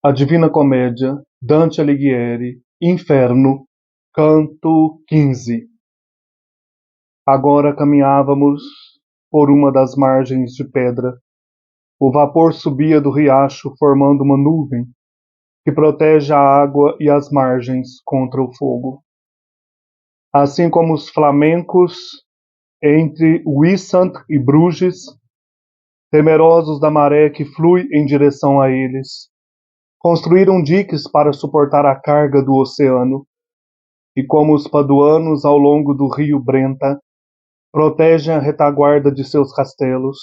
A Divina Comédia, Dante Alighieri, Inferno, Canto XV. Agora caminhávamos por uma das margens de pedra. O vapor subia do riacho formando uma nuvem que protege a água e as margens contra o fogo. Assim como os flamencos entre Wissant e Bruges, temerosos da maré que flui em direção a eles, construíram diques para suportar a carga do oceano, e como os paduanos ao longo do rio Brenta, protegem a retaguarda de seus castelos,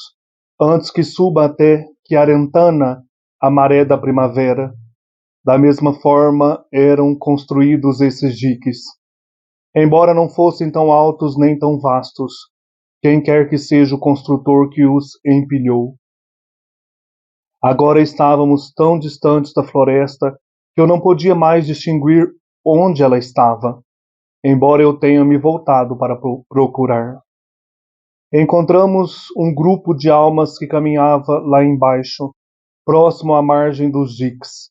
antes que suba até Chiarentana a maré da primavera. Da mesma forma eram construídos esses diques. Embora não fossem tão altos nem tão vastos, quem quer que seja o construtor que os empilhou. Agora estávamos tão distantes da floresta que eu não podia mais distinguir onde ela estava, embora eu tenha me voltado para procurar. Encontramos um grupo de almas que caminhava lá embaixo, próximo à margem dos diques.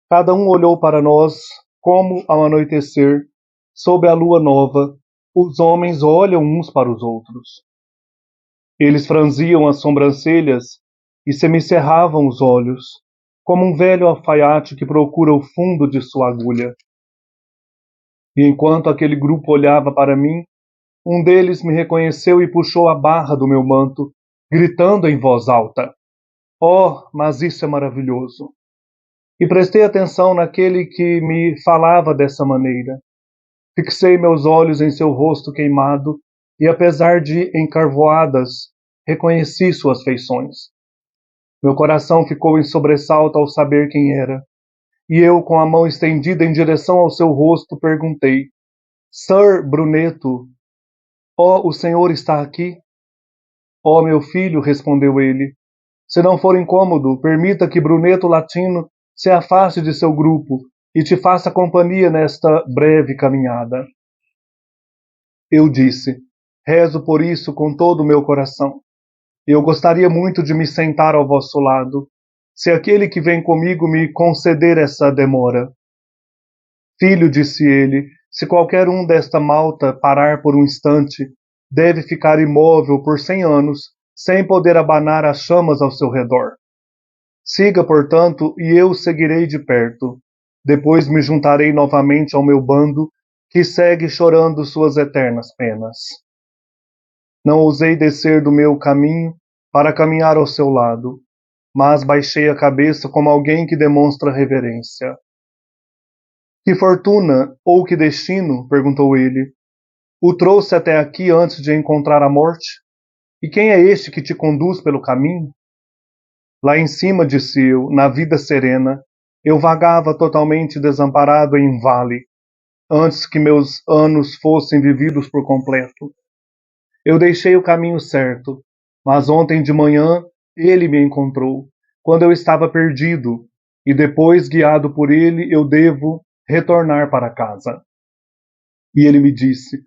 Cada um olhou para nós como, ao anoitecer, sob a lua nova, os homens olham uns para os outros. Eles franziam as sobrancelhas e semicerravam os olhos, como um velho alfaiate que procura o fundo de sua agulha. E enquanto aquele grupo olhava para mim, um deles me reconheceu e puxou a barra do meu manto, gritando em voz alta: "Oh, mas isso é maravilhoso!" E prestei atenção naquele que me falava dessa maneira. Fixei meus olhos em seu rosto queimado e, apesar de encarvoadas, reconheci suas feições. Meu coração ficou em sobressalto ao saber quem era, e eu, com a mão estendida em direção ao seu rosto, perguntei: "Sir Brunetto, o senhor está aqui?" "Oh, meu filho", respondeu ele, "se não for incômodo, permita que Brunetto Latino se afaste de seu grupo e te faça companhia nesta breve caminhada." Eu disse: "Rezo por isso com todo o meu coração. Eu gostaria muito de me sentar ao vosso lado, se aquele que vem comigo me conceder essa demora." "Filho", disse ele, "se qualquer um desta malta parar por um instante, deve ficar imóvel por 100 anos, sem poder abanar as chamas ao seu redor. Siga, portanto, e eu seguirei de perto. Depois me juntarei novamente ao meu bando, que segue chorando suas eternas penas." Não ousei descer do meu caminho para caminhar ao seu lado, mas baixei a cabeça como alguém que demonstra reverência. "Que fortuna ou que destino", perguntou ele, "o trouxe até aqui antes de encontrar a morte? E quem é este que te conduz pelo caminho?" "Lá em cima", disse eu, "na vida serena, eu vagava totalmente desamparado em um vale, antes que meus anos fossem vividos por completo. Eu deixei o caminho certo, mas ontem de manhã ele me encontrou, quando eu estava perdido, e depois, guiado por ele, eu devo retornar para casa." E ele me disse: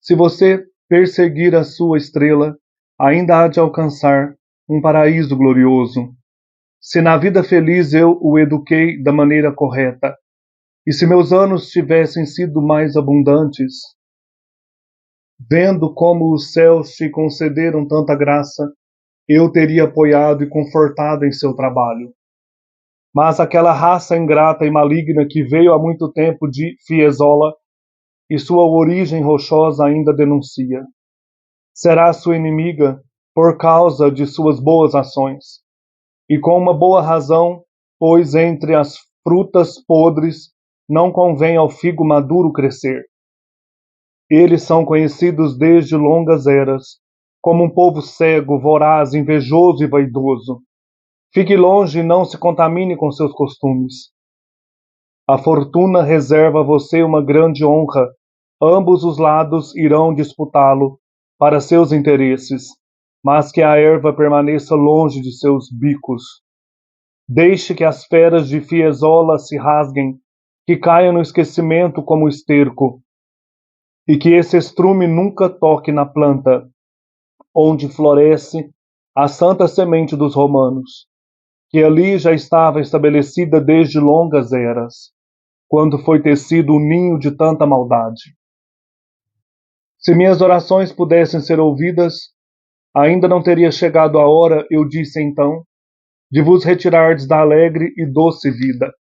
"Se você perseguir a sua estrela, ainda há de alcançar um paraíso glorioso. Se na vida feliz eu o eduquei da maneira correta, e se meus anos tivessem sido mais abundantes, vendo como os céus te concederam tanta graça, eu teria apoiado e confortado em seu trabalho. Mas aquela raça ingrata e maligna que veio há muito tempo de Fiesole, e sua origem rochosa ainda denuncia, será sua inimiga por causa de suas boas ações. E com uma boa razão, pois entre as frutas podres não convém ao figo maduro crescer. Eles são conhecidos desde longas eras, como um povo cego, voraz, invejoso e vaidoso. Fique longe e não se contamine com seus costumes. A fortuna reserva a você uma grande honra. Ambos os lados irão disputá-lo para seus interesses, mas que a erva permaneça longe de seus bicos. Deixe que as feras de Fiesole se rasguem, que caiam no esquecimento como esterco, e que esse estrume nunca toque na planta onde floresce a santa semente dos romanos. que ali já estava estabelecida desde longas eras, quando foi tecido o ninho de tanta maldade. Se minhas orações pudessem ser ouvidas, ainda não teria chegado a hora, eu disse então, de vos retirardes da alegre e doce vida,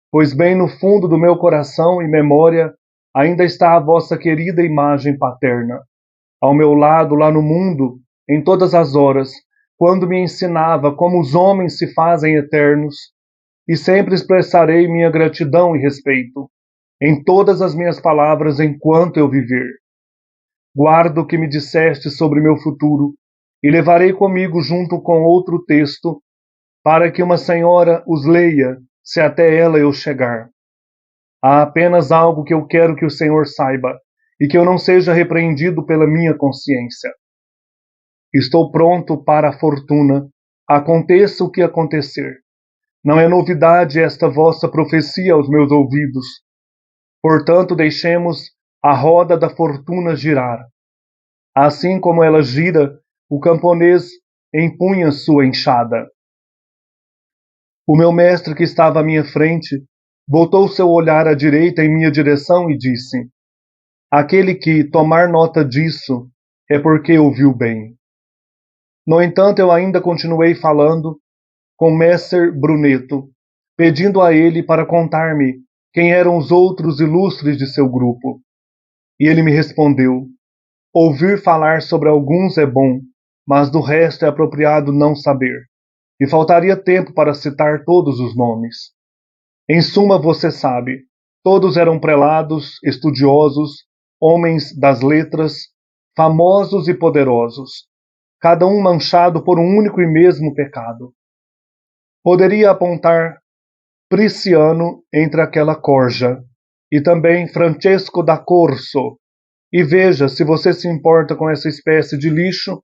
pois bem no fundo do meu coração e memória ainda está a vossa querida imagem paterna, ao meu lado lá no mundo, em todas as horas, quando me ensinava como os homens se fazem eternos, e sempre expressarei minha gratidão e respeito, em todas as minhas palavras enquanto eu viver. Guardo o que me disseste sobre meu futuro, e levarei comigo junto com outro texto, para que uma senhora os leia, se até ela eu chegar. Há apenas algo que eu quero que o Senhor saiba, e que eu não seja repreendido pela minha consciência. Estou pronto para a fortuna, aconteça o que acontecer. Não é novidade esta vossa profecia aos meus ouvidos. Portanto, deixemos a roda da fortuna girar. Assim como ela gira, o camponês empunha sua enxada. O meu mestre, que estava à minha frente, voltou seu olhar à direita em minha direção e disse: aquele que tomar nota disso é porque ouviu bem. No entanto, eu ainda continuei falando com Messer Brunetto, pedindo a ele para contar-me quem eram os outros ilustres de seu grupo. E ele me respondeu: ouvir falar sobre alguns é bom, mas do resto é apropriado não saber, e faltaria tempo para citar todos os nomes. Em suma, você sabe, todos eram prelados, estudiosos, homens das letras, famosos e poderosos, cada um manchado por um único e mesmo pecado. Poderia apontar Prisciano entre aquela corja, e também Francesco da Corso, e veja se você se importa com essa espécie de lixo,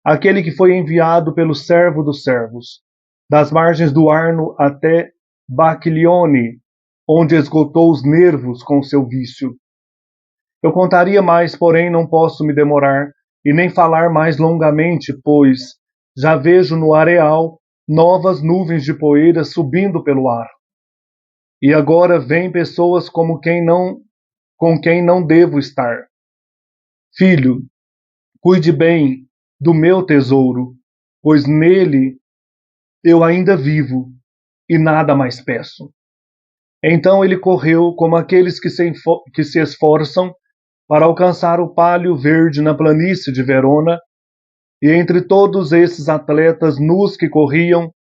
aquele que foi enviado pelo servo dos servos, das margens do Arno até Bacchiglione, onde esgotou os nervos com seu vício. Eu contaria mais, porém não posso me demorar, e nem falar mais longamente, pois já vejo no areal novas nuvens de poeira subindo pelo ar. E agora vêm pessoas com quem não devo estar. Filho, cuide bem do meu tesouro, pois nele eu ainda vivo e nada mais peço. Então ele correu como aqueles que se esforçam para alcançar o pálio verde na planície de Verona, e entre todos esses atletas nus que corriam,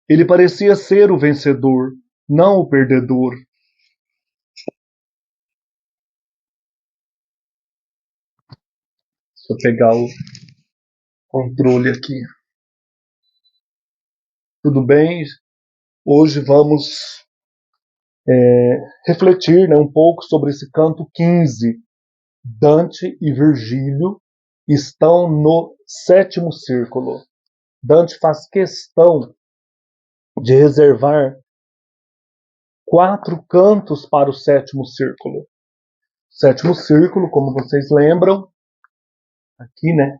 ele parecia ser o vencedor, não o perdedor. Deixa eu pegar o controle aqui. Tudo bem? Hoje vamos refletir, né, um pouco sobre esse canto 15. Dante e Virgílio estão no sétimo círculo. Dante faz questão de reservar 4 cantos para o sétimo círculo. O sétimo círculo, como vocês lembram, aqui, né,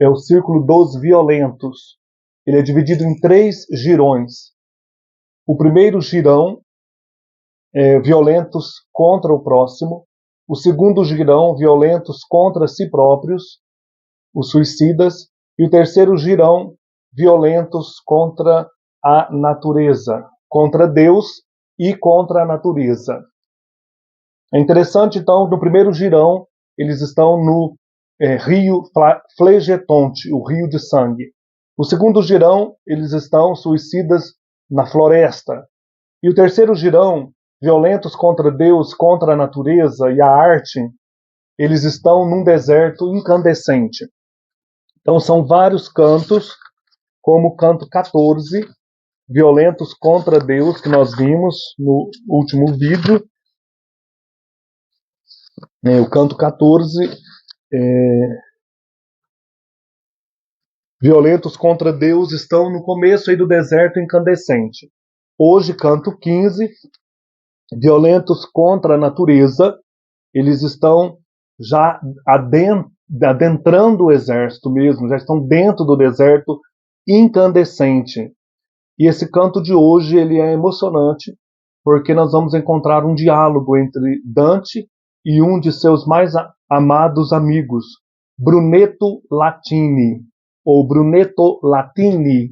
é o círculo dos violentos. Ele é dividido em 3 girões. O primeiro girão é violentos contra o próximo. O segundo girão, violentos contra si próprios, os suicidas. E o terceiro girão, violentos contra a natureza, contra Deus e contra a natureza. É interessante, então, que no primeiro girão, eles estão no rio Flegetonte, o rio de sangue. No segundo girão, eles estão suicidas na floresta. E o terceiro girão, violentos contra Deus, contra a natureza e a arte, eles estão num deserto incandescente. Então são vários cantos, como o canto 14, violentos contra Deus, que nós vimos no último vídeo. O canto 14, violentos contra Deus, estão no começo aí do deserto incandescente. Hoje, canto 15, violentos contra a natureza, eles estão já adentrando o exército mesmo, já estão dentro do deserto incandescente. E esse canto de hoje ele é emocionante, porque nós vamos encontrar um diálogo entre Dante e um de seus mais amados amigos, Brunetto Latini, ou Brunetto Latini.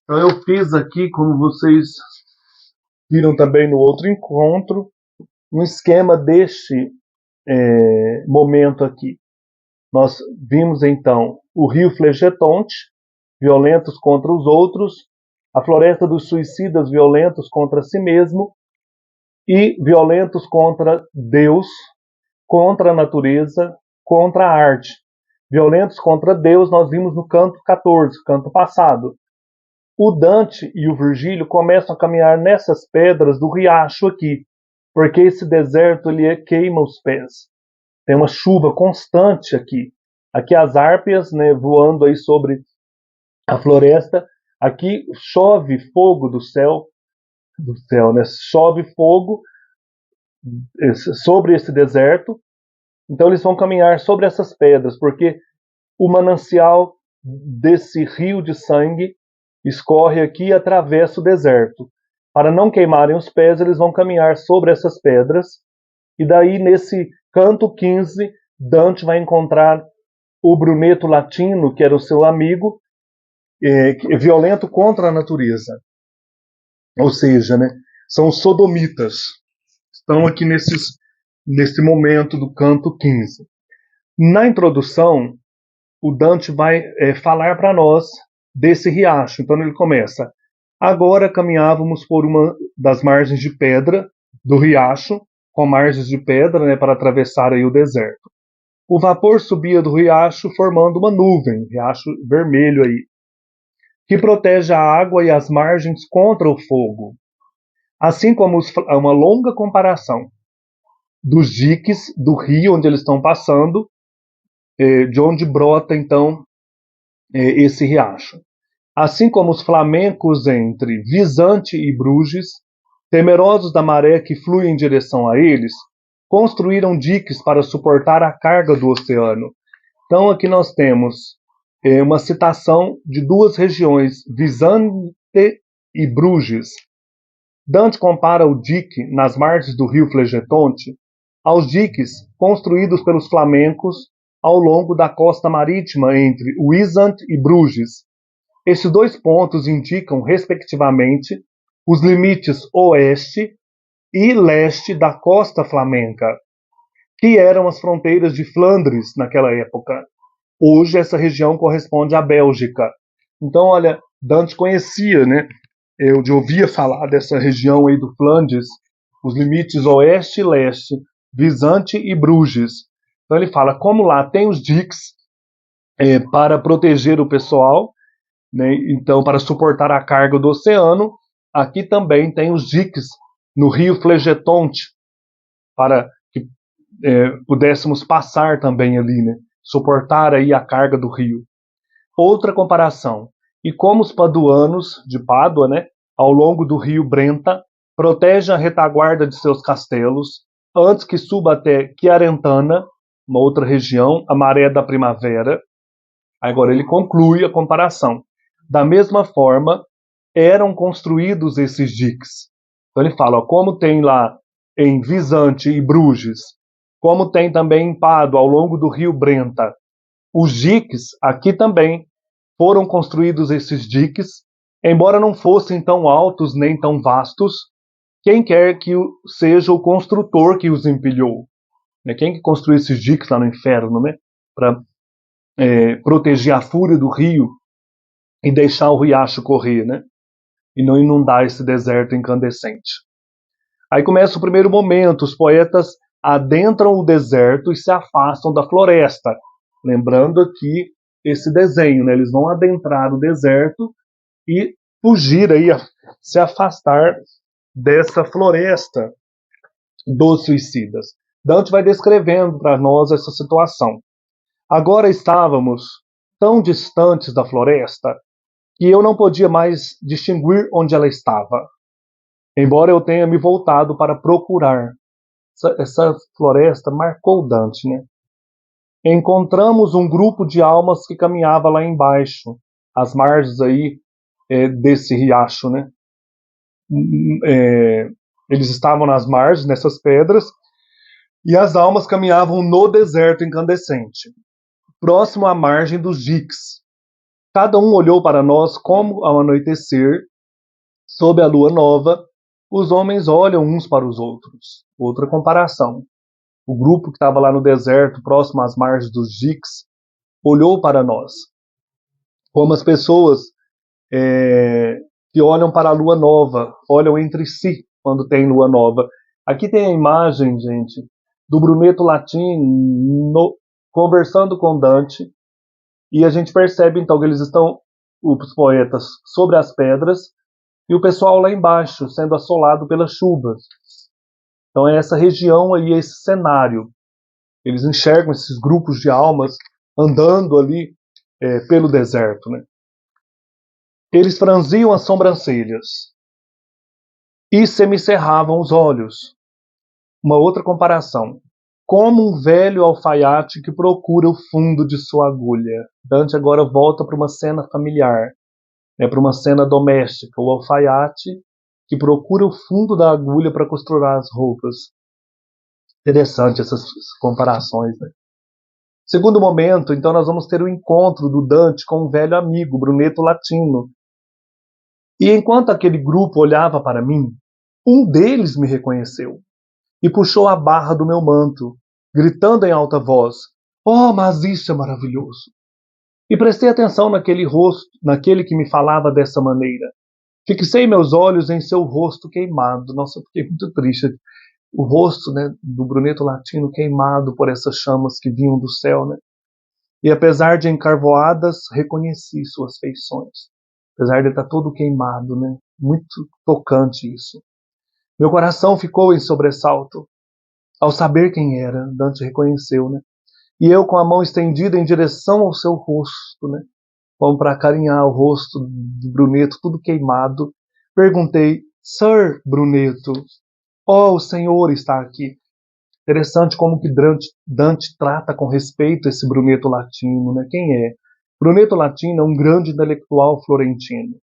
Então eu fiz aqui, como vocês viram também no outro encontro, um esquema deste momento aqui. Nós vimos então o rio Flegetonte, violentos contra os outros, a floresta dos suicidas, violentos contra si mesmo, e violentos contra Deus, contra a natureza, contra a arte. Violentos contra Deus nós vimos no canto 14, canto passado. O Dante e o Virgílio começam a caminhar nessas pedras do riacho aqui, porque esse deserto ele queima os pés. Tem uma chuva constante aqui. Aqui as árpias, né, voando aí sobre a floresta. Aqui chove fogo do céu, né? Chove fogo sobre esse deserto. Então eles vão caminhar sobre essas pedras, porque o manancial desse rio de sangue escorre aqui e atravessa o deserto. Para não queimarem os pés, eles vão caminhar sobre essas pedras. E daí, nesse canto 15, Dante vai encontrar o Brunetto Latino, que era o seu amigo, violento contra a natureza. Ou seja, né, são os sodomitas. Estão aqui nesse momento do canto 15. Na introdução, o Dante vai falar para nós desse riacho. Então ele começa: agora caminhávamos por uma das margens de pedra do riacho, com margens de pedra, né, para atravessar aí o deserto. O vapor subia do riacho formando uma nuvem, riacho vermelho aí, que protege a água e as margens contra o fogo. Assim como uma longa comparação dos diques do rio onde eles estão passando, de onde brota então esse riacho. Assim como os flamencos entre Visante e Bruges, temerosos da maré que flui em direção a eles, construíram diques para suportar a carga do oceano. Então aqui nós temos uma citação de duas regiões, Visante e Bruges. Dante compara o dique nas margens do rio Flegetonte aos diques construídos pelos flamencos ao longo da costa marítima entre Wisant e Bruges. Esses dois pontos indicam, respectivamente, os limites oeste e leste da costa flamenca, que eram as fronteiras de Flandres naquela época. Hoje essa região corresponde à Bélgica. Então, olha, Dante conhecia, né? Eu ouvia falar dessa região aí do Flandres, os limites oeste e leste, Visante e Bruges. Então ele fala, como lá tem os diques para proteger o pessoal, né? Então para suportar a carga do oceano, aqui também tem os diques no rio Flegetonte, para que pudéssemos passar também ali, né? Suportar aí a carga do rio. Outra comparação, e como os paduanos de Pádua, né, ao longo do rio Brenta, protegem a retaguarda de seus castelos, antes que suba até Chiarentana, uma outra região, a maré da primavera. Agora ele conclui a comparação. Da mesma forma, eram construídos esses diques. Então ele fala, ó, como tem lá em Visante e Bruges, como tem também em Pádua, ao longo do rio Brenta, os diques, aqui também foram construídos esses diques, embora não fossem tão altos nem tão vastos, quem quer que seja o construtor que os empilhou. Quem que construiu esses diques lá no inferno, né? Para proteger a fúria do rio e deixar o riacho correr, né? E não inundar esse deserto incandescente. Aí começa o primeiro momento, os poetas adentram o deserto e se afastam da floresta. Lembrando aqui esse desenho, né? Eles vão adentrar o deserto e fugir aí, se afastar dessa floresta dos suicidas. Dante vai descrevendo para nós essa situação. Agora estávamos tão distantes da floresta que eu não podia mais distinguir onde ela estava, embora eu tenha me voltado para procurar. Essa floresta marcou Dante, né? Encontramos um grupo de almas que caminhava lá embaixo, às margens aí desse riacho, né? Eles estavam nas margens, nessas pedras, e as almas caminhavam no deserto incandescente, próximo à margem dos Styx. Cada um olhou para nós como ao anoitecer, sob a lua nova, os homens olham uns para os outros. Outra comparação. O grupo que estava lá no deserto, próximo às margens dos Styx, olhou para nós, como as pessoas que olham para a lua nova, olham entre si quando tem lua nova. Aqui tem a imagem, gente, do Brunetto Latino conversando com Dante, e a gente percebe então que eles estão, os poetas, sobre as pedras, e o pessoal lá embaixo, sendo assolado pelas chuvas. Então é essa região aí, esse cenário. Eles enxergam esses grupos de almas andando ali pelo deserto, né? Eles franziam as sobrancelhas e semicerravam os olhos. Uma outra comparação. Como um velho alfaiate que procura o fundo de sua agulha. Dante agora volta para uma cena familiar, para uma cena doméstica. O alfaiate que procura o fundo da agulha para costurar as roupas. Interessante essas comparações, né? Segundo momento, então, nós vamos ter o encontro do Dante com um velho amigo, Brunetto Latino. E enquanto aquele grupo olhava para mim, um deles me reconheceu e puxou a barra do meu manto, gritando em alta voz: "Oh, mas isso é maravilhoso!" E prestei atenção naquele rosto, naquele que me falava dessa maneira. Fixei meus olhos em seu rosto queimado. Nossa, fiquei muito triste. O rosto, né, do Brunetto Latino queimado por essas chamas que vinham do céu, né? E apesar de encarvoadas, reconheci suas feições. Apesar de estar todo queimado, né? Muito tocante isso. Meu coração ficou em sobressalto. Ao saber quem era, Dante reconheceu, né? E eu, com a mão estendida em direção ao seu rosto, né? Como para acarinhar o rosto do Brunetto, tudo queimado, perguntei: "Sir Brunetto, oh, o senhor está aqui." Interessante como que Dante trata com respeito esse Brunetto Latino, né? Quem é? Brunetto Latino é um grande intelectual florentino,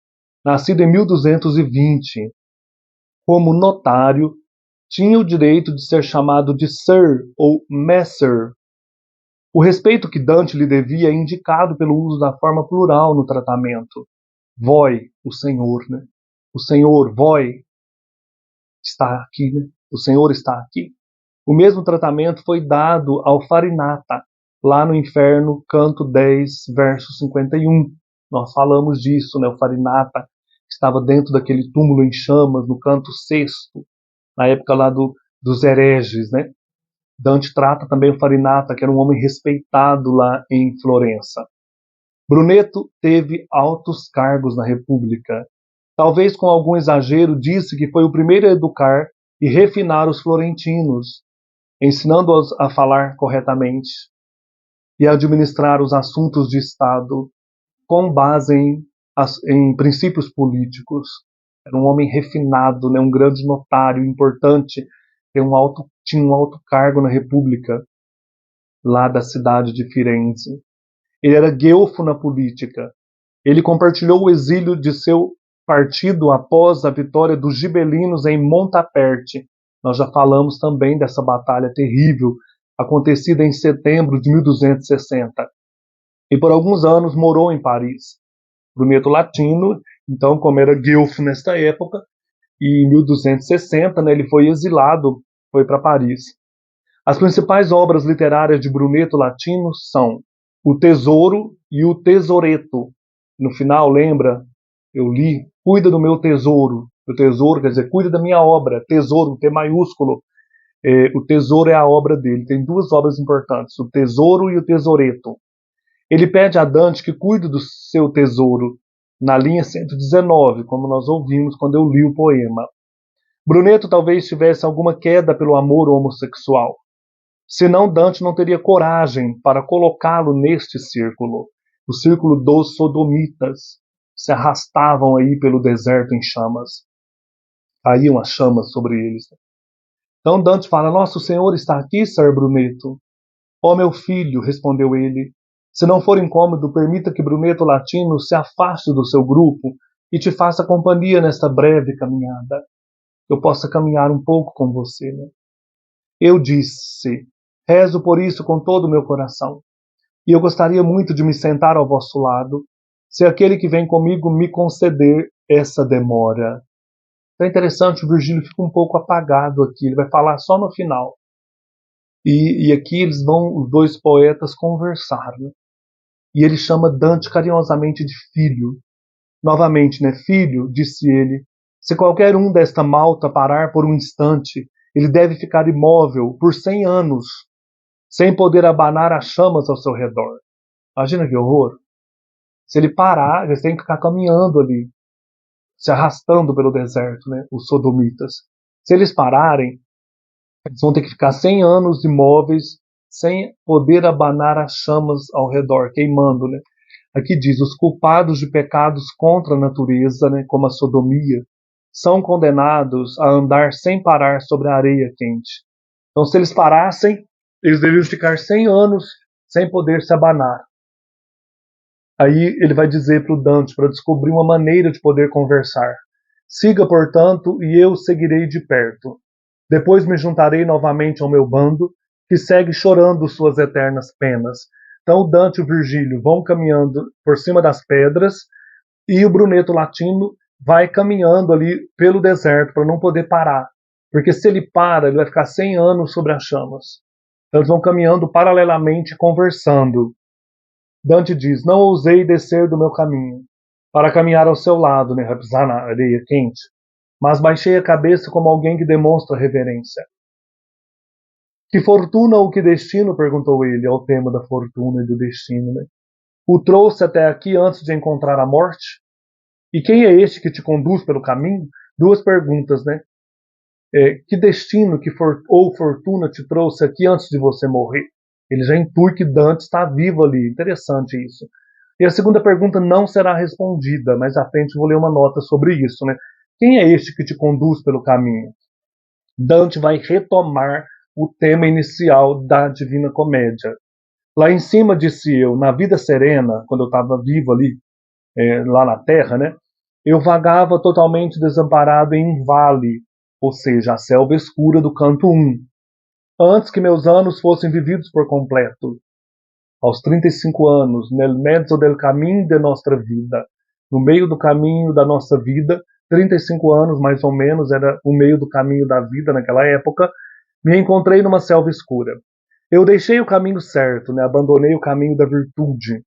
nascido em 1220. Como notário, tinha o direito de ser chamado de Sir ou Messer. O respeito que Dante lhe devia é indicado pelo uso da forma plural no tratamento. Voi, o senhor, né? O senhor, voi, está aqui, né? O senhor está aqui. O mesmo tratamento foi dado ao Farinata, lá no Inferno, canto 10, verso 51. Nós falamos disso, né? O Farinata estava dentro daquele túmulo em chamas, no canto sexto, na época lá dos hereges, né? Dante trata também o Farinata, que era um homem respeitado lá em Florença. Brunetto teve altos cargos na República. Talvez com algum exagero disse que foi o primeiro a educar e refinar os florentinos, ensinando-os a falar corretamente e a administrar os assuntos de Estado com base em princípios políticos. Era um homem refinado, né, um grande notário, importante, tinha um alto cargo na República, lá da cidade de Firenze. Ele era guelfo na política. Ele compartilhou o exílio de seu partido após a vitória dos gibelinos em Montaperte. Nós já falamos também dessa batalha terrível, acontecida em setembro de 1260. E por alguns anos morou em Paris. Brunetto Latino, então, como era guelfo nesta época, e em 1260, né, ele foi exilado, foi para Paris. As principais obras literárias de Brunetto Latino são O Tesouro e O Tesoretto. No final, lembra? Eu li, cuida do meu tesouro. O tesouro quer dizer, cuida da minha obra. Tesouro, T maiúsculo. O tesouro é a obra dele. Tem duas obras importantes, O Tesouro e O Tesoretto. Ele pede a Dante que cuide do seu tesouro, na linha 119, como nós ouvimos quando eu li o poema. Brunetto talvez tivesse alguma queda pelo amor homossexual. Senão Dante não teria coragem para colocá-lo neste círculo, o círculo dos sodomitas, que se arrastavam aí pelo deserto em chamas. Caíam as chamas sobre eles. Então Dante fala: "Nosso Senhor está aqui, Sir Brunetto." "Ó meu filho", respondeu ele, "se não for incômodo, permita que Brunetto Latino se afaste do seu grupo e te faça companhia nesta breve caminhada. Eu possa caminhar um pouco com você, né? Eu disse, rezo por isso com todo o meu coração, e eu gostaria muito de me sentar ao vosso lado, se aquele que vem comigo me conceder essa demora. Então é interessante, o Virgílio fica um pouco apagado aqui, ele vai falar só no final. E aqui eles vão, os dois poetas, conversar, né? E ele chama Dante carinhosamente de filho. Novamente, né? Filho, disse ele, se qualquer um desta malta parar por um instante, ele deve ficar imóvel por 100 anos, sem poder abanar as chamas ao seu redor. Imagina que horror. Se ele parar, eles têm que ficar caminhando ali, se arrastando pelo deserto, né? Os sodomitas. Se eles pararem, eles vão ter que ficar 100 anos imóveis, sem poder abanar as chamas ao redor, queimando, né? Aqui diz, os culpados de pecados contra a natureza, né, como a sodomia, são condenados a andar sem parar sobre a areia quente. Então, se eles parassem, eles deveriam ficar 100 anos sem poder se abanar. Aí ele vai dizer para o Dante, para descobrir uma maneira de poder conversar. Siga, portanto, e eu seguirei de perto. Depois me juntarei novamente ao meu bando, que segue chorando suas eternas penas. Então o Dante e o Virgílio vão caminhando por cima das pedras, e o Brunetto Latino vai caminhando ali pelo deserto para não poder parar. Porque se ele para, ele vai ficar 100 anos sobre as chamas. Então eles vão caminhando paralelamente, conversando. Dante diz, não ousei descer do meu caminho, para caminhar ao seu lado, né, pisar na areia quente, mas baixei a cabeça como alguém que demonstra reverência. Que fortuna ou que destino, perguntou ele, ao tema da fortuna e do destino, né? O trouxe até aqui antes de encontrar a morte? E quem é este que te conduz pelo caminho? Duas perguntas, né? Que destino ou fortuna te trouxe aqui antes de você morrer? Ele já intui que Dante está vivo ali. Interessante isso. E a segunda pergunta não será respondida, mas à frente vou ler uma nota sobre isso, né? Quem é este que te conduz pelo caminho? Dante vai retomar o tema inicial da Divina Comédia. Lá em cima, disse eu, na vida serena, quando eu estava vivo ali, lá na Terra, né? Eu vagava totalmente desamparado em um vale, ou seja, a selva escura do canto 1, antes que meus anos fossem vividos por completo. Aos 35 anos, nel mezzo del caminho de nossa vida, no meio do caminho da nossa vida, 35 anos mais ou menos, era o meio do caminho da vida naquela época, me encontrei numa selva escura. Eu deixei o caminho certo, né? Abandonei o caminho da virtude.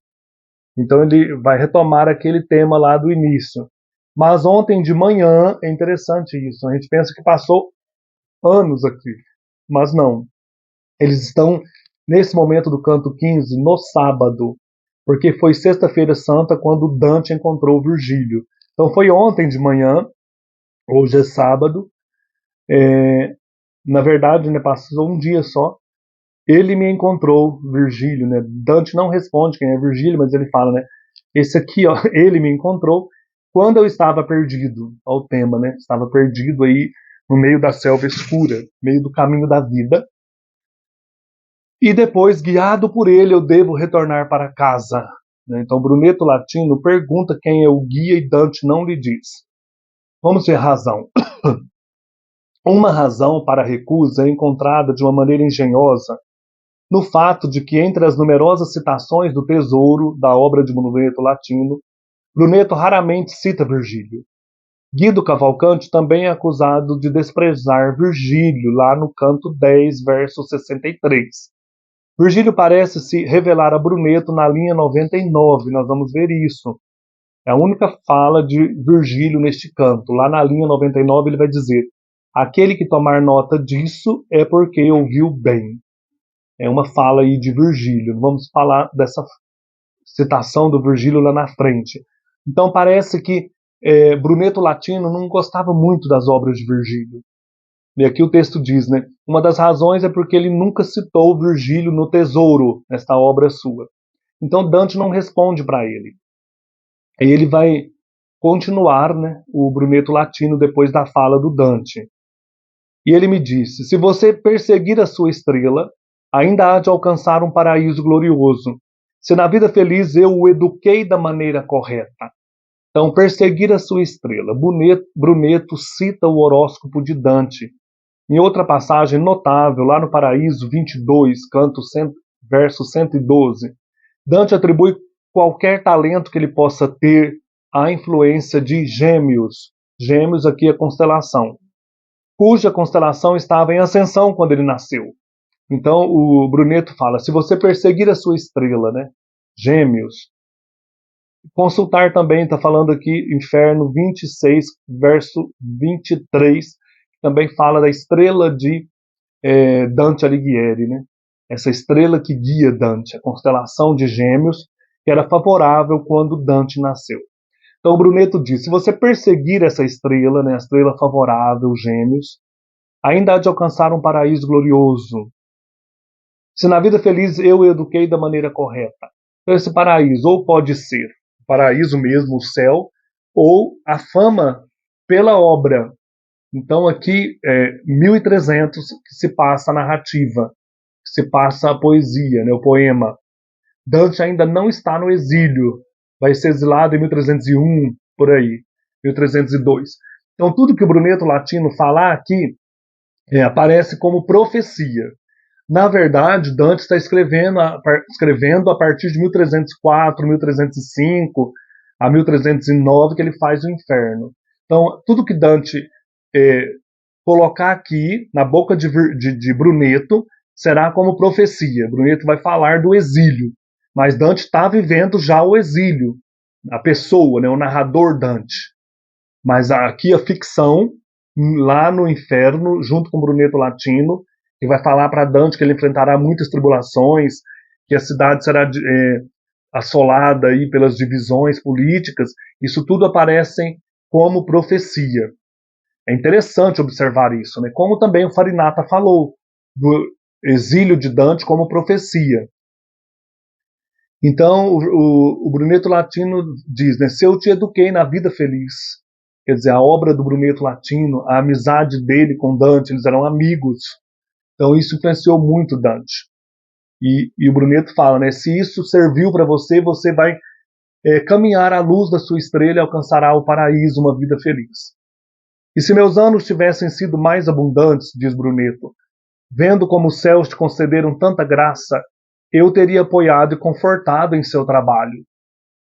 Então ele vai retomar aquele tema lá do início. Mas ontem de manhã, é interessante isso, a gente pensa que passou anos aqui, mas não. Eles estão nesse momento do canto 15, no sábado, porque foi sexta-feira santa quando Dante encontrou Virgílio. Então foi ontem de manhã, hoje é sábado, na verdade, né, passou um dia só, ele me encontrou, Virgílio, né? Dante não responde quem é Virgílio, mas ele fala, né? Esse aqui, ó, ele me encontrou quando eu estava perdido, ao tema, né? Estava perdido aí no meio da selva escura, meio do caminho da vida. E depois, guiado por ele, eu devo retornar para casa. Então, Brunetto Latino pergunta quem é o guia e Dante não lhe diz. Vamos ver razão. Uma razão para a recusa é encontrada de uma maneira engenhosa no fato de que, entre as numerosas citações do tesouro da obra de Brunetto Latino, Brunetto raramente cita Virgílio. Guido Cavalcanti também é acusado de desprezar Virgílio, lá no canto 10, verso 63. Virgílio parece se revelar a Brunetto na linha 99, nós vamos ver isso. É a única fala de Virgílio neste canto. Lá na linha 99 ele vai dizer: aquele que tomar nota disso é porque ouviu bem. É uma fala aí de Virgílio. Vamos falar dessa citação do Virgílio lá na frente. Então parece que Brunetto Latino não gostava muito das obras de Virgílio. E aqui o texto diz, né? Uma das razões é porque ele nunca citou Virgílio no Tesouro, nesta obra sua. Então Dante não responde para ele. E ele vai continuar, né, o Brunetto Latino depois da fala do Dante. E ele me disse: se você perseguir a sua estrela, ainda há de alcançar um paraíso glorioso. Se na vida feliz eu o eduquei da maneira correta. Então, perseguir a sua estrela. Brunetto cita o horóscopo de Dante. Em outra passagem notável, lá no Paraíso 22, verso 112, Dante atribui qualquer talento que ele possa ter à influência de Gêmeos. Gêmeos aqui é constelação, cuja constelação estava em ascensão quando ele nasceu. Então o Brunetto fala, se você perseguir a sua estrela, né, Gêmeos, consultar também, está falando aqui, Inferno 26, verso 23, também fala da estrela de Dante Alighieri, né? Essa estrela que guia Dante, a constelação de Gêmeos, que era favorável quando Dante nasceu. Então Brunetto diz, se você perseguir essa estrela, né, a estrela favorável, Gêmeos, ainda há de alcançar um paraíso glorioso. Se na vida feliz eu eduquei da maneira correta. Então esse paraíso ou pode ser o paraíso mesmo, o céu, ou a fama pela obra. Então aqui 1300 que se passa a narrativa, que se passa a poesia, né, o poema. Dante ainda não está no exílio, vai ser exilado em 1301, por aí, 1302. Então tudo que o Brunetto Latino falar aqui aparece como profecia. Na verdade, Dante está escrevendo a partir de 1304, 1305 a 1309 que ele faz o Inferno. Então, tudo que Dante colocar aqui na boca de Brunetto será como profecia. Brunetto vai falar do exílio, mas Dante está vivendo já o exílio, a pessoa, né, o narrador Dante. Mas aqui a ficção, lá no Inferno, junto com Brunetto Latino, que vai falar para Dante que ele enfrentará muitas tribulações, que a cidade será assolada aí pelas divisões políticas. Isso tudo aparece como profecia. É interessante observar isso, né? Como também o Farinata falou do exílio de Dante como profecia. Então, o Brunetto Latino diz, né, se eu te eduquei na vida feliz, quer dizer, a obra do Brunetto Latino, a amizade dele com Dante, eles eram amigos, então isso influenciou muito Dante. E o Brunetto fala, né, se isso serviu para você, você vai caminhar à luz da sua estrela e alcançará o paraíso, uma vida feliz. E se meus anos tivessem sido mais abundantes, diz Brunetto, vendo como os céus te concederam tanta graça, eu teria apoiado e confortado em seu trabalho.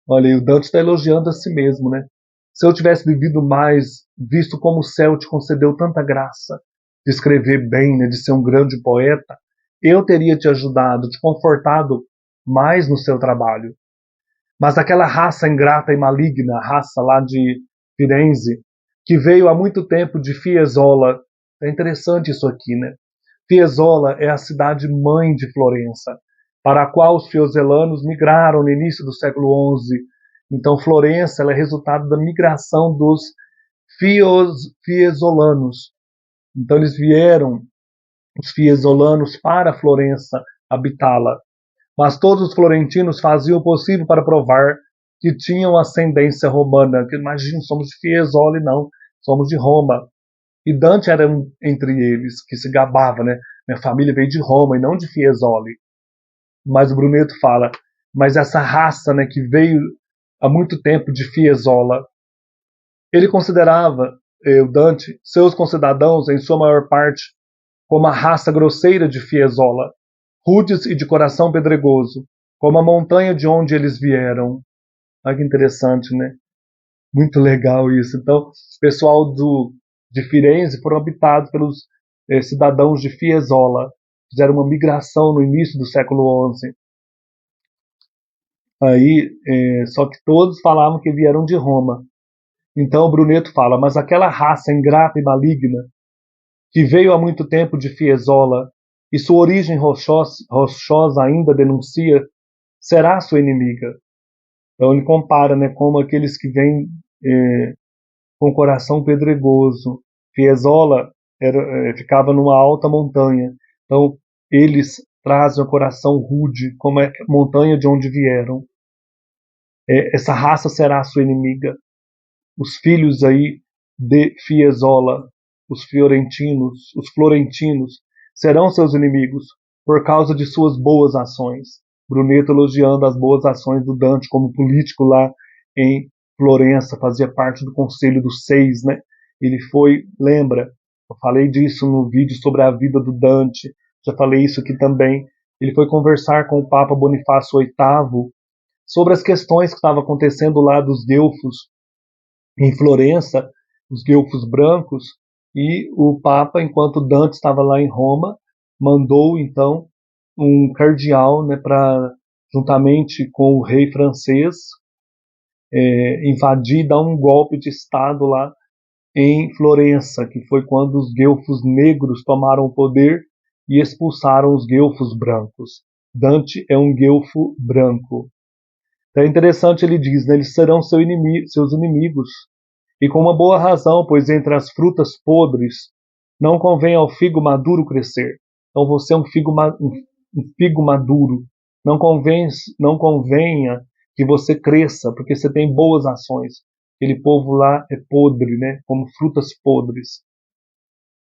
Olha, e o Dante está elogiando a si mesmo, né? Se eu tivesse vivido mais, visto como o céu te concedeu tanta graça, de escrever bem, né, de ser um grande poeta, eu teria te ajudado, te confortado mais no seu trabalho. Mas aquela raça ingrata e maligna, a raça lá de Firenze, que veio há muito tempo de Fiesole, é interessante isso aqui, né? Fiesole é a cidade-mãe de Florença, para a qual os fiozelanos migraram no início do século XI. Então, Florença ela é resultado da migração dos fiesolanos. Então, eles vieram, os fiesolanos, para Florença, habitá-la. Mas todos os florentinos faziam o possível para provar que tinham ascendência romana. Que imagina, somos de Fiesole, não, somos de Roma. E Dante era entre eles, que se gabava, né? Minha família veio de Roma e não de Fiesole. Mas o Brunetto fala, mas essa raça, né, que veio há muito tempo de Fiesole, ele considerava, o Dante, seus concidadãos, em sua maior parte, como a raça grosseira de Fiesole, rudes e de coração pedregoso, como a montanha de onde eles vieram. Olha que interessante, né? Muito legal isso. Então, o pessoal de Firenze foram habitados pelos cidadãos de Fiesole. Fizeram uma migração no início do século XI. Aí, só que todos falavam que vieram de Roma. Então o Brunetto fala, mas aquela raça ingrata e maligna, que veio há muito tempo de Fiesole, e sua origem rochosa ainda denuncia, será sua inimiga. Então ele compara, né, como aqueles que vêm com coração pedregoso. Fiesole ficava numa alta montanha. Então eles trazem o coração rude, como é a montanha de onde vieram. Essa raça será sua inimiga. Os filhos aí de Fiesole, os florentinos, serão seus inimigos por causa de suas boas ações. Brunetto elogiando as boas ações do Dante como político lá em Florença, fazia parte do Conselho dos Seis, né? Ele foi, lembra, eu falei disso no vídeo sobre a vida do Dante, já falei isso aqui também. Ele foi conversar com o Papa Bonifácio VIII sobre as questões que estavam acontecendo lá dos guelfos em Florença, os guelfos brancos, e o Papa, enquanto Dante estava lá em Roma, mandou então um cardeal, né, para, juntamente com o rei francês, invadir, dar um golpe de Estado lá em Florença, que foi quando os guelfos negros tomaram o poder e expulsaram os guelfos brancos. Dante é um guelfo branco. É interessante, ele diz, né, eles serão seus inimigos, e com uma boa razão, pois entre as frutas podres não convém ao figo maduro crescer. Então você é um figo maduro. Não convenha que você cresça, porque você tem boas ações. Aquele povo lá é podre, né? Como frutas podres.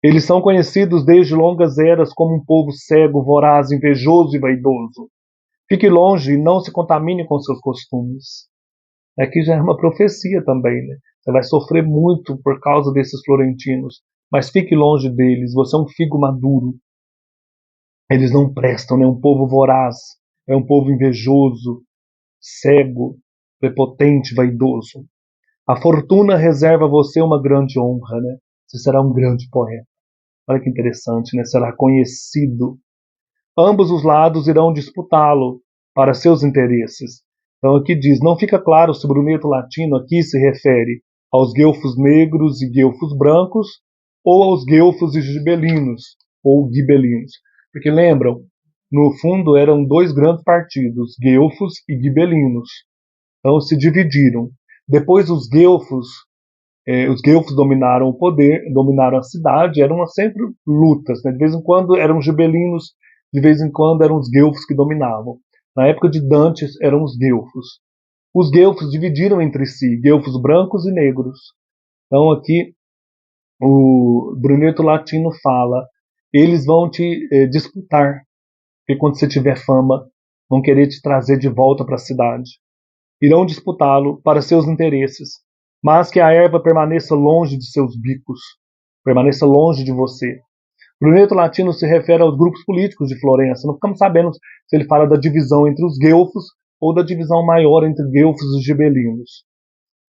Eles são conhecidos desde longas eras como um povo cego, voraz, invejoso e vaidoso. Fique longe e não se contamine com seus costumes. Aqui já é uma profecia também, né? Você vai sofrer muito por causa desses florentinos, mas fique longe deles, você é um figo maduro. Eles não prestam, né? Um povo voraz, é um povo invejoso, cego, prepotente, vaidoso. A fortuna reserva a você uma grande honra, né? Você será um grande poeta. Olha que interessante, né? Será conhecido. Ambos os lados irão disputá-lo para seus interesses. Então aqui diz, não fica claro se o Brunetto Latino aqui se refere aos guelfos negros e guelfos brancos ou aos guelfos e gibelinos, ou gibelinos. Porque lembram, no fundo eram dois grandes partidos, guelfos e gibelinos. Então se dividiram. Depois os guelfos dominaram o poder, dominaram a cidade, eram sempre lutas, né? De vez em quando eram gibelinos, de vez em quando eram os guelfos que dominavam. Na época de Dante eram os guelfos. Os guelfos dividiram entre si, guelfos brancos e negros. Então aqui o Brunetto Latino fala, eles vão te disputar, porque quando você tiver fama, vão querer te trazer de volta para a cidade. Irão disputá-lo para seus interesses, mas que a erva permaneça longe de seus bicos, permaneça longe de você. Brunetto Latino se refere aos grupos políticos de Florença. Não ficamos sabendo se ele fala da divisão entre os guelfos ou da divisão maior entre guelfos e gibelinos.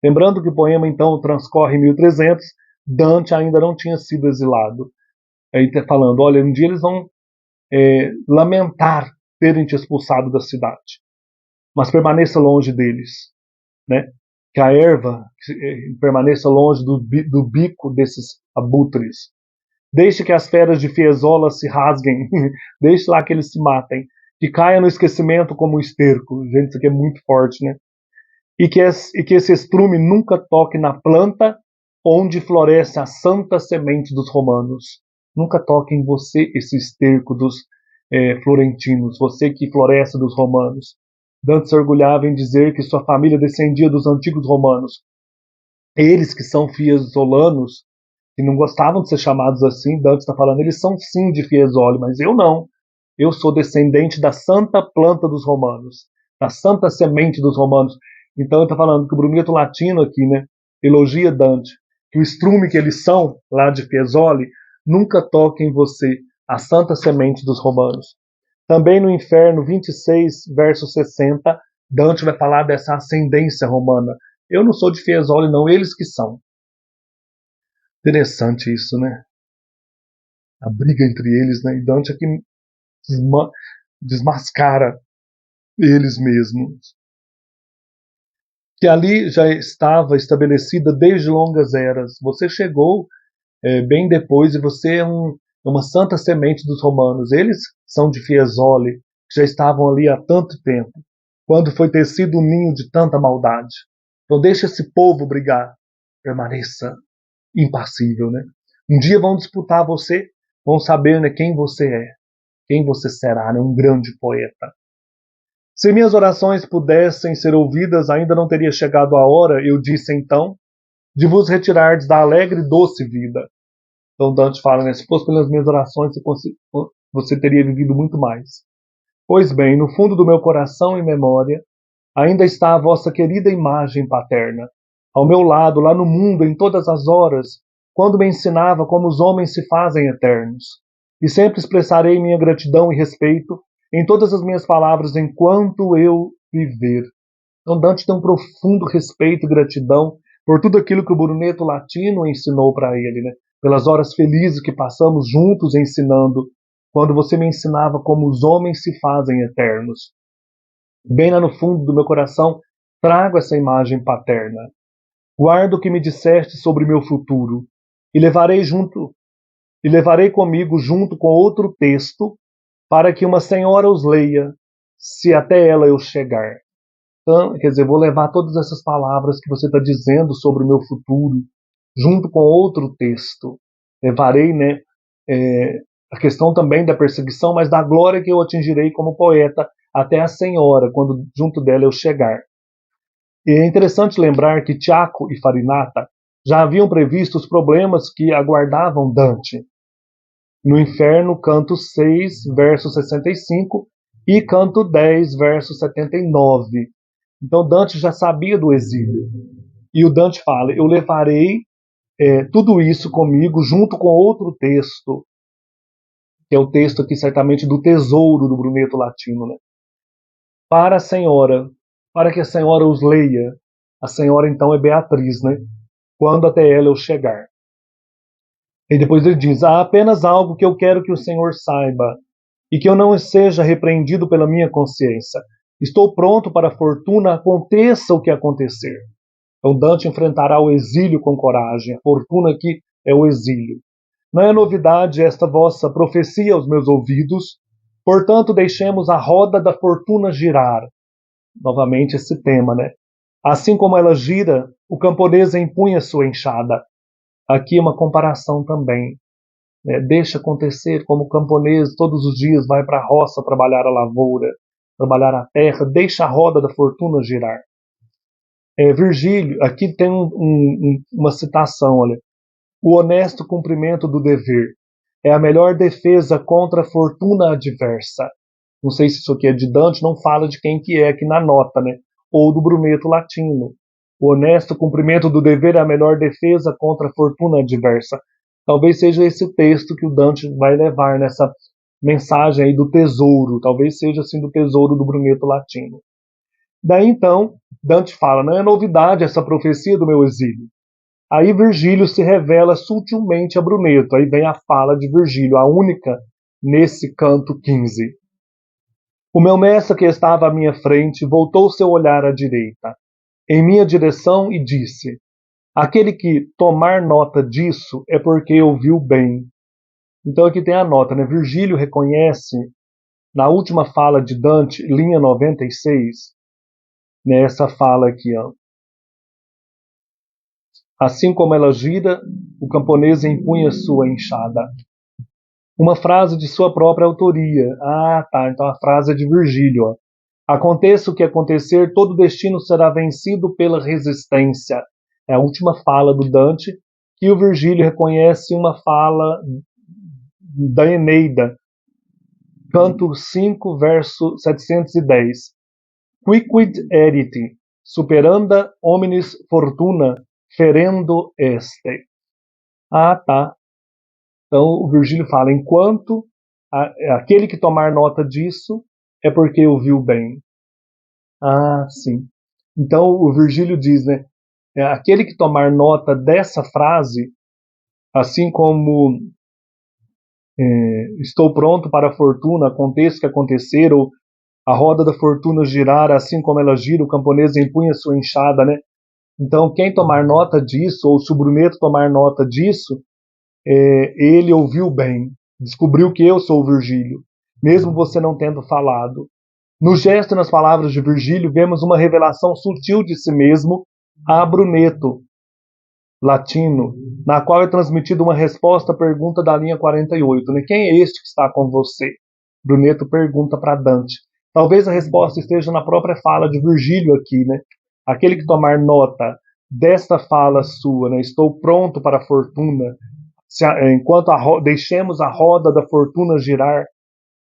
Lembrando que o poema então transcorre em 1300, Dante ainda não tinha sido exilado. Aí está falando, olha, um dia eles vão lamentar terem te expulsado da cidade, mas permaneça longe deles, né? Que a erva permaneça longe do bico desses abutres. Deixe que as feras de Fiesole se rasguem, deixe lá que eles se matem, que caia no esquecimento como um esterco. Gente, isso aqui é muito forte, né? E que esse estrume nunca toque na planta onde floresce a santa semente dos romanos. Nunca toque em você esse esterco dos florentinos, você que floresce dos romanos. Dante se orgulhava em dizer que sua família descendia dos antigos romanos. Eles que são fiesolanos, que não gostavam de ser chamados assim, Dante está falando, eles são sim de Fiesole, mas eu não. Eu sou descendente da santa planta dos romanos, da santa semente dos romanos. Então ele está falando que o Brunetto Latino aqui, né, elogia Dante, que o estrume que eles são, lá de Fiesole, nunca toque em você a santa semente dos romanos. Também no Inferno 26, verso 60, Dante vai falar dessa ascendência romana. Eu não sou de Fiesole, não, eles que são. Interessante isso, né? A briga entre eles, né? E Dante aqui desmascara eles mesmos. Que ali já estava estabelecida desde longas eras. Você chegou bem depois e você é uma santa semente dos romanos. Eles são de Fiesole, que já estavam ali há tanto tempo, quando foi tecido um ninho de tanta maldade. Então deixa esse povo brigar, permaneça impassível, né? Um dia vão disputar você, vão saber, né, quem você é, quem você será, né? Um grande poeta. Se minhas orações pudessem ser ouvidas, ainda não teria chegado a hora, eu disse então, de vos retirardes da alegre e doce vida. Então Dante fala, né, se fosse pelas minhas orações, você teria vivido muito mais. Pois bem, no fundo do meu coração e memória, ainda está a vossa querida imagem paterna, ao meu lado, lá no mundo, em todas as horas, quando me ensinava como os homens se fazem eternos. E sempre expressarei minha gratidão e respeito em todas as minhas palavras enquanto eu viver. Então Dante tem um profundo respeito e gratidão por tudo aquilo que o Brunetto Latino ensinou para ele, né? Pelas horas felizes que passamos juntos ensinando, quando você me ensinava como os homens se fazem eternos. Bem lá no fundo do meu coração, trago essa imagem paterna. Guardo o que me disseste sobre meu futuro e levarei comigo junto com outro texto para que uma senhora os leia, se até ela eu chegar. Então, quer dizer, vou levar todas essas palavras que você está dizendo sobre o meu futuro, junto com outro texto. Levarei, né, a questão também da perseguição, mas da glória que eu atingirei como poeta até a senhora, quando junto dela eu chegar. E é interessante lembrar que Tiaco e Farinata já haviam previsto os problemas que aguardavam Dante. No Inferno, canto 6, verso 65, e canto 10, verso 79. Então Dante já sabia do exílio. E o Dante fala, eu levarei tudo isso comigo junto com outro texto, que é o texto aqui certamente do Tesouro do Brunetto Latino, né? Para a senhora, para que a senhora os leia. A senhora então é Beatriz, né? Quando até ela eu chegar. E depois ele diz, há apenas algo que eu quero que o Senhor saiba, e que eu não seja repreendido pela minha consciência. Estou pronto para a fortuna, aconteça o que acontecer. Então Dante enfrentará o exílio com coragem. A fortuna aqui é o exílio. Não é novidade esta vossa profecia aos meus ouvidos, portanto deixemos a roda da fortuna girar. Novamente esse tema, né? Assim como ela gira, o camponês empunha sua enxada. Aqui uma comparação também. Né? Deixa acontecer como o camponês todos os dias vai para a roça trabalhar a lavoura, trabalhar a terra, deixa a roda da fortuna girar. Virgílio, aqui tem uma citação, olha. O honesto cumprimento do dever é a melhor defesa contra a fortuna adversa. Não sei se isso aqui é de Dante, não fala de quem que é aqui na nota, né? Ou do Brunetto Latino. O honesto cumprimento do dever é a melhor defesa contra a fortuna adversa. Talvez seja esse texto que o Dante vai levar nessa mensagem aí do tesouro. Talvez seja assim do tesouro do Brunetto Latino. Daí então, Dante fala, não é novidade essa profecia do meu exílio. Aí Virgílio se revela sutilmente a Brunetto. Aí vem a fala de Virgílio, a única nesse canto 15. O meu mestre que estava à minha frente voltou seu olhar à direita, em minha direção e disse, aquele que tomar nota disso é porque ouviu bem. Então aqui tem a nota, né? Virgílio reconhece, na última fala de Dante, linha 96, nessa fala aqui, ó. Assim como ela gira, o camponês empunha sua enxada. Uma frase de sua própria autoria. Ah, tá, então a frase é de Virgílio, ó. Aconteça o que acontecer, todo destino será vencido pela resistência. É a última fala do Dante, que o Virgílio reconhece uma fala da Eneida, canto 5, verso 710. Quicquid erit, superanda homines fortuna, ferendo este. Ah, tá. Então o Virgílio fala, enquanto aquele que tomar nota disso é porque ouviu bem. Ah, sim. Então o Virgílio diz, né? Aquele que tomar nota dessa frase, assim como estou pronto para a fortuna, aconteça o que acontecer, ou a roda da fortuna girar, assim como ela gira, o camponês empunha sua enxada, né? Então quem tomar nota disso, ou se o Brunetto tomar nota disso, ele ouviu bem, descobriu que eu sou o Virgílio, mesmo você não tendo falado. No gesto e nas palavras de Virgílio, vemos uma revelação sutil de si mesmo a Brunetto Latino, na qual é transmitida uma resposta à pergunta da linha 48. Né? Quem é este que está com você? Brunetto pergunta para Dante. Talvez a resposta esteja na própria fala de Virgílio aqui, né? Aquele que tomar nota desta fala sua, né? Estou pronto para a fortuna, enquanto deixemos a roda da fortuna girar,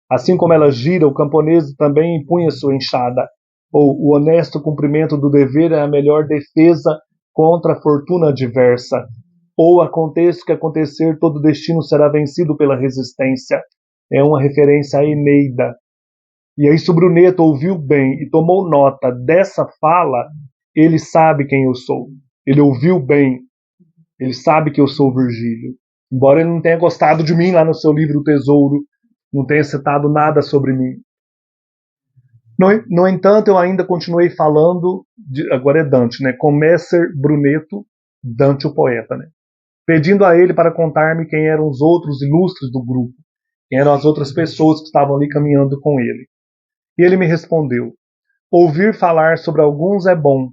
assim como ela gira, o camponês também empunha sua enxada. Ou o honesto cumprimento do dever é a melhor defesa contra a fortuna adversa. Ou aconteça o que acontecer, todo destino será vencido pela resistência. É uma referência à Eneida. E aí, se o Brunetto ouviu bem e tomou nota dessa fala, ele sabe quem eu sou. Ele ouviu bem. Ele sabe que eu sou Virgílio. Embora ele não tenha gostado de mim lá no seu livro O Tesouro, não tenha citado nada sobre mim. No entanto, eu ainda continuei falando, agora é Dante, né? Com Messer Brunetto, Dante o poeta, né? Pedindo a ele para contar-me quem eram os outros ilustres do grupo, quem eram as outras pessoas que estavam ali caminhando com ele. E ele me respondeu: ouvir falar sobre alguns é bom,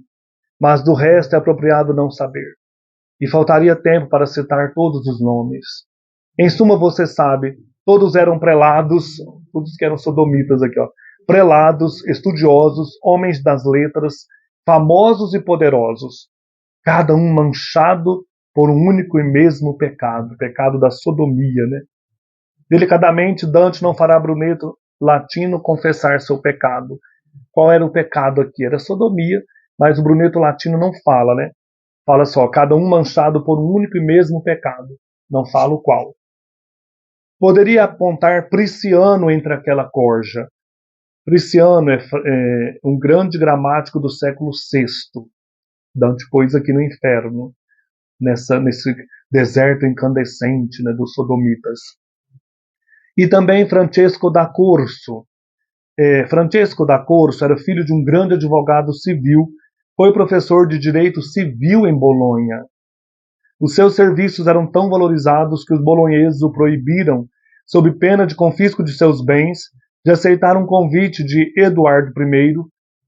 mas do resto é apropriado não saber. E faltaria tempo para citar todos os nomes. Em suma, você sabe, todos eram prelados, todos que eram sodomitas aqui, ó, prelados, estudiosos, homens das letras, famosos e poderosos, cada um manchado por um único e mesmo pecado, o pecado da sodomia, né? Delicadamente, Dante não fará Brunetto latino confessar seu pecado. Qual era o pecado aqui? Era sodomia, mas o Brunetto latino não fala, né? Fala só, cada um manchado por um único e mesmo pecado. Não fala o qual. Poderia apontar Prisciano entre aquela corja. Prisciano é um grande gramático do século VI. Dante pôs aqui no inferno, nesse deserto incandescente, né, dos sodomitas. E também Francesco da Corso. Francesco da Corso era filho de um grande advogado civil, foi professor de direito civil em Bolonha. Os seus serviços eram tão valorizados que os bolonheses o proibiram, sob pena de confisco de seus bens, de aceitar um convite de Eduardo I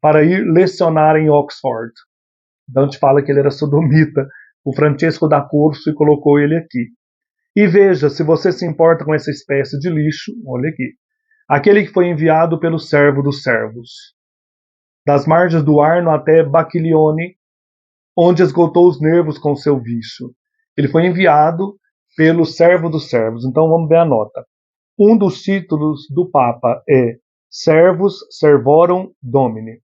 para ir lecionar em Oxford. Dante fala que ele era sodomita, o Francesco da Corso, e colocou ele aqui. E veja, se você se importa com essa espécie de lixo, olha aqui, aquele que foi enviado pelo servo dos servos, das margens do Arno até Bacchiglione, onde esgotou os nervos com seu vício. Ele foi enviado pelo servo dos servos. Então vamos ver a nota. Um dos títulos do Papa é Servus Servorum Domini.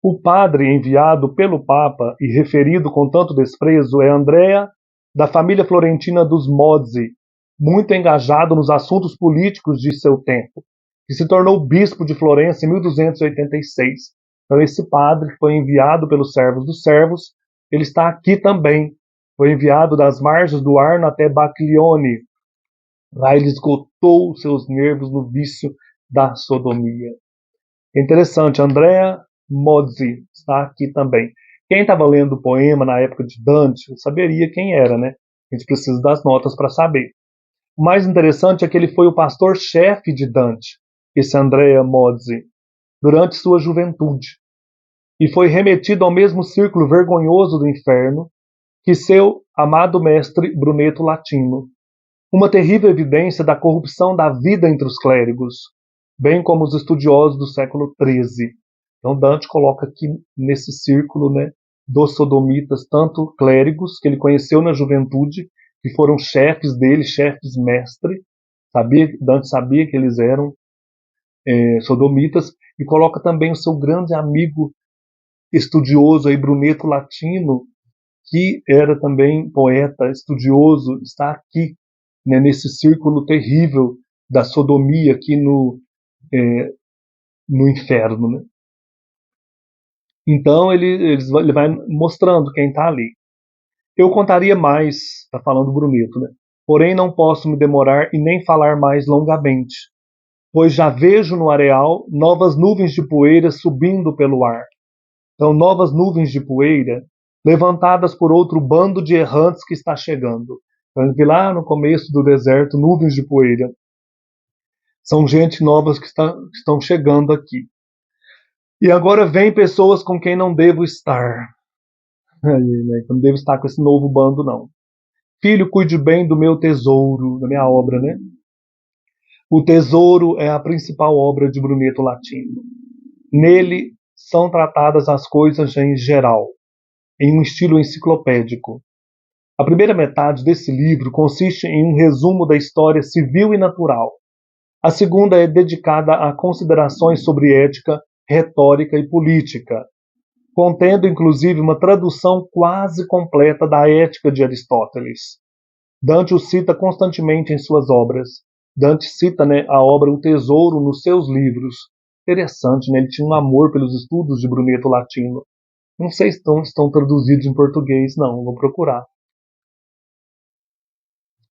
O padre enviado pelo Papa e referido com tanto desprezo é Andrea, da família florentina dos Mozzi, muito engajado nos assuntos políticos de seu tempo, que se tornou bispo de Florença em 1286. Então esse padre foi enviado pelos servos dos servos, ele está aqui também. Foi enviado das margens do Arno até Bacchiglione. Lá ele esgotou seus nervos no vício da sodomia. É interessante, Andrea Mozzi está aqui também. Quem estava lendo o poema na época de Dante saberia quem era, né? A gente precisa das notas para saber. O mais interessante é que ele foi o pastor-chefe de Dante, esse Andrea Mozzi, durante sua juventude, e foi remetido ao mesmo círculo vergonhoso do inferno que seu amado mestre Brunetto latino. Uma terrível evidência da corrupção da vida entre os clérigos, bem como os estudiosos do século XIII. Então Dante coloca aqui nesse círculo, né, dos sodomitas, tanto clérigos que ele conheceu na juventude, que foram chefes dele, chefes mestre, Dante sabia que eles eram sodomitas, e coloca também o seu grande amigo estudioso aí, Brunetto latino, que era também poeta, estudioso, está aqui, né, nesse círculo terrível da sodomia aqui no inferno, né? Então ele vai mostrando quem está ali. Eu contaria mais, está falando Brunetto, né? Porém não posso me demorar e nem falar mais longamente, pois já vejo no areal novas nuvens de poeira subindo pelo ar. Então novas nuvens de poeira levantadas por outro bando de errantes que está chegando. Então, ele vê lá no começo do deserto nuvens de poeira. São gente novas que estão chegando aqui. E agora vem pessoas com quem não devo estar. Aí, né? Não devo estar com esse novo bando, não. Filho, cuide bem do meu tesouro, da minha obra, né? O Tesouro é a principal obra de Brunetto latino. Nele são tratadas as coisas em geral, em um estilo enciclopédico. A primeira metade desse livro consiste em um resumo da história civil e natural. A segunda é dedicada a considerações sobre ética, retórica e política. contendo inclusive uma tradução quase completa da Ética de Aristóteles. Dante o cita constantemente em suas obras. Dante cita, né, a obra O Tesouro nos seus livros. Interessante, né? Ele tinha um amor pelos estudos de Brunetto Latino. Não sei se estão traduzidos em português, não, vou procurar.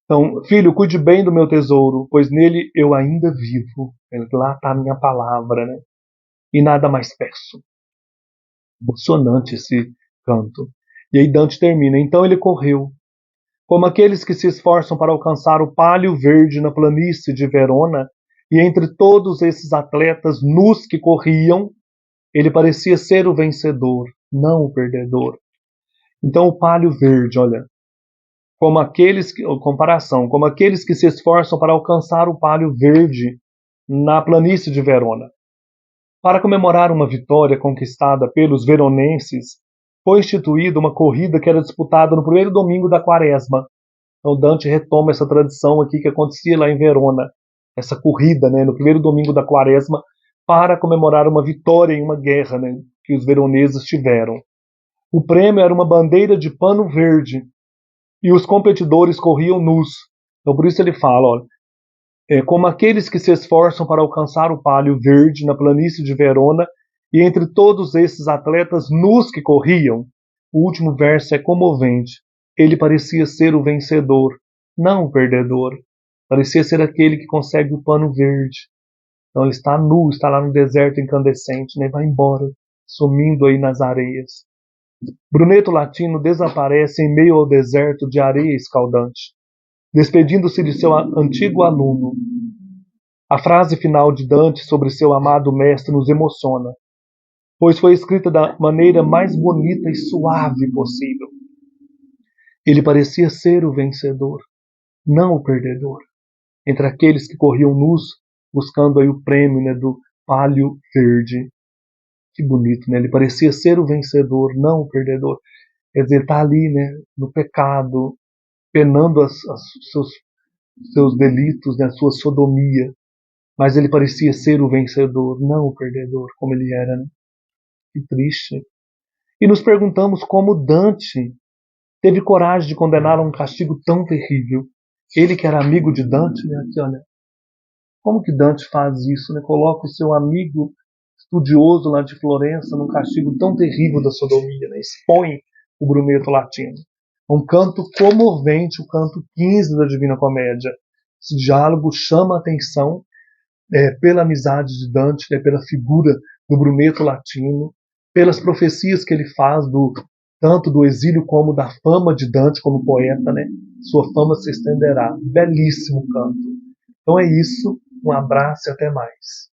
Então, filho, cuide bem do meu tesouro, pois nele eu ainda vivo. Lá está a minha palavra, né? E nada mais peço. Emocionante esse canto. E aí Dante termina. Então ele correu, como aqueles que se esforçam para alcançar o pálio verde na planície de Verona, e entre todos esses atletas nus que corriam, ele parecia ser o vencedor, não o perdedor. Então o pálio verde, olha, como aqueles que, comparação, como aqueles que se esforçam para alcançar o pálio verde na planície de Verona. Para comemorar uma vitória conquistada pelos veronenses, foi instituída uma corrida que era disputada no primeiro domingo da quaresma. Então Dante retoma essa tradição aqui que acontecia lá em Verona, essa corrida, né, no primeiro domingo da quaresma, para comemorar uma vitória em uma guerra, né, que os veroneses tiveram. O prêmio era uma bandeira de pano verde e os competidores corriam nus. Então por isso ele fala, olha, como aqueles que se esforçam para alcançar o pálio verde na planície de Verona, e entre todos esses atletas nus que corriam, o último verso é comovente. Ele parecia ser o vencedor, não o perdedor. Parecia ser aquele que consegue o pano verde. Então ele está nu, está lá no deserto incandescente, né? Vai embora, sumindo aí nas areias. Brunetto Latino desaparece em meio ao deserto de areia escaldante, despedindo-se de seu antigo aluno. A frase final de Dante sobre seu amado mestre nos emociona, pois foi escrita da maneira mais bonita e suave possível. Ele parecia ser o vencedor, não o perdedor, entre aqueles que corriam nus, buscando aí o prêmio, né, do pálio verde. Que bonito, né? Ele parecia ser o vencedor, não o perdedor. Quer dizer, está ali, né, no pecado, penando seus delitos, né, a sua sodomia. Mas ele parecia ser o vencedor, não o perdedor, como ele era, né? Que triste. E nos perguntamos como Dante teve coragem de condenar a um castigo tão terrível. Ele que era amigo de Dante, né? Aqui, olha, como que Dante faz isso, né? Coloca o seu amigo estudioso lá de Florença num castigo tão terrível da sodomia, né? Expõe o Brunetto Latino. Um canto comovente, o canto 15 da Divina Comédia. Esse diálogo chama a atenção pela amizade de Dante, né, pela figura do Brunetto Latino, pelas profecias que ele faz tanto do exílio como da fama de Dante como poeta, né? Sua fama se estenderá. Belíssimo canto. Então é isso, um abraço e até mais.